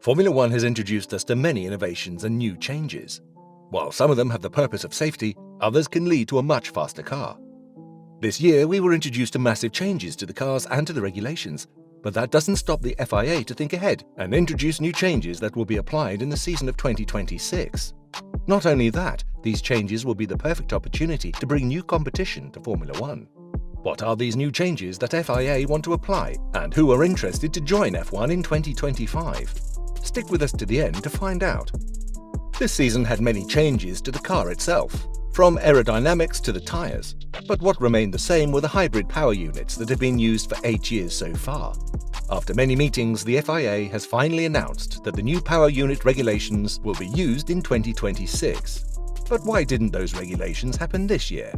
Formula One has introduced us to many innovations and new changes. While some of them have the purpose of safety, others can lead to a much faster car. This year, we were introduced to massive changes to the cars and to the regulations, but that doesn't stop the FIA to think ahead and introduce new changes that will be applied in the season of 2026. Not only that, these changes will be the perfect opportunity to bring new competition to Formula One. What are these new changes that FIA want to apply, and who are interested to join F1 in 2025? Stick with us to the end to find out. This season had many changes to the car itself, from aerodynamics to the tyres, but what remained the same were the hybrid power units that have been used for 8 years so far. After many meetings, the FIA has finally announced that the new power unit regulations will be used in 2026. But why didn't those regulations happen this year?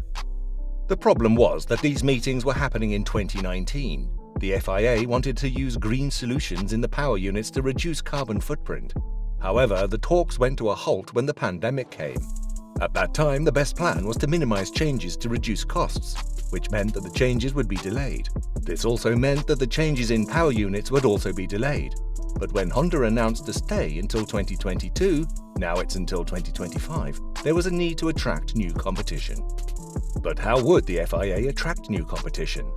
The problem was that these meetings were happening in 2019. The FIA wanted to use green solutions in the power units to reduce carbon footprint. However, the talks went to a halt when the pandemic came. At that time, the best plan was to minimize changes to reduce costs, which meant that the changes would be delayed. This also meant that the changes in power units would also be delayed. But when Honda announced to stay until 2022, now it's until 2025, there was a need to attract new competition. But how would the FIA attract new competition?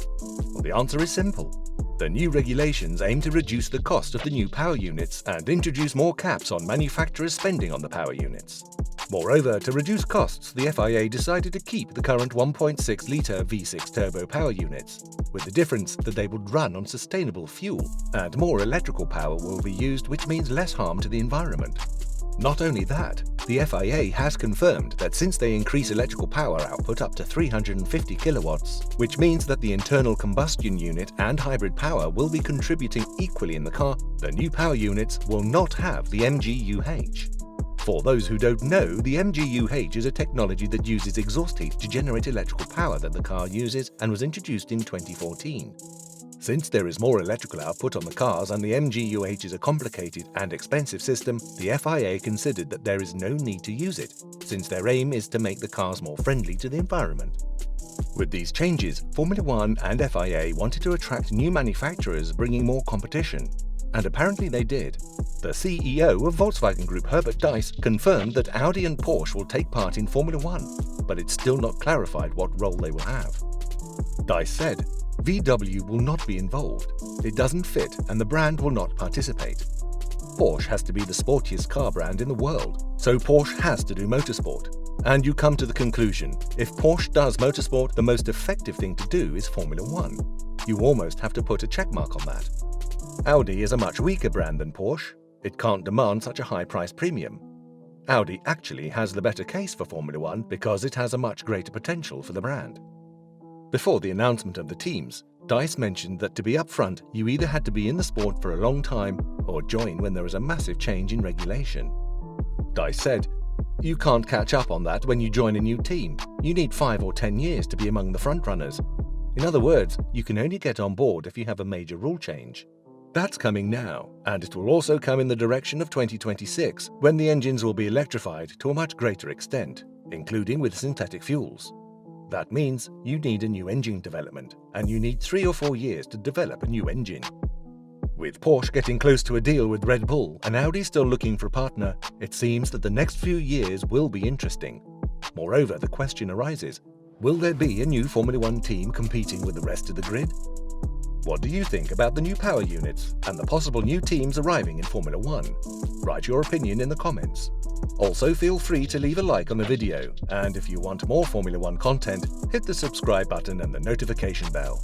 Well, the answer is simple. The new regulations aim to reduce the cost of the new power units and introduce more caps on manufacturers' spending on the power units. Moreover, to reduce costs, the FIA decided to keep the current 1.6-litre V6 turbo power units, with the difference that they would run on sustainable fuel, and more electrical power will be used, which means less harm to the environment. Not only that, the FIA has confirmed that since they increase electrical power output up to 350 kilowatts, which means that the internal combustion unit and hybrid power will be contributing equally in the car, the new power units will not have the MGUH. For those who don't know, the MGUH is a technology that uses exhaust heat to generate electrical power that the car uses and was introduced in 2014. Since there is more electrical output on the cars and the MGUH is a complicated and expensive system, the FIA considered that there is no need to use it, since their aim is to make the cars more friendly to the environment. With these changes, Formula One and FIA wanted to attract new manufacturers, bringing more competition. And apparently they did. The CEO of Volkswagen Group, Herbert Diess, confirmed that Audi and Porsche will take part in Formula One, but it's still not clarified what role they will have. Diess said, "VW will not be involved. It doesn't fit and the brand will not participate. Porsche has to be the sportiest car brand in the world, so Porsche has to do motorsport. And you come to the conclusion, if Porsche does motorsport, the most effective thing to do is Formula One. You almost have to put a checkmark on that. Audi is a much weaker brand than Porsche. It can't demand such a high price premium. Audi actually has the better case for Formula One because it has a much greater potential for the brand." Before the announcement of the teams, Diess mentioned that to be upfront, you either had to be in the sport for a long time or join when there is a massive change in regulation. Diess said, "You can't catch up on that when you join a new team. You need 5 or 10 years to be among the frontrunners. In other words, you can only get on board if you have a major rule change. That's coming now, and it will also come in the direction of 2026, when the engines will be electrified to a much greater extent, including with synthetic fuels. That means you need a new engine development, and you need 3 or 4 years to develop a new engine. With Porsche getting close to a deal with Red Bull and Audi still looking for a partner, it seems that the next few years will be interesting. Moreover, the question arises, will there be a new Formula One team competing with the rest of the grid? What do you think about the new power units and the possible new teams arriving in Formula One? Write your opinion in the comments. Also, feel free to leave a like on the video, and if you want more Formula One content, hit the subscribe button and the notification bell.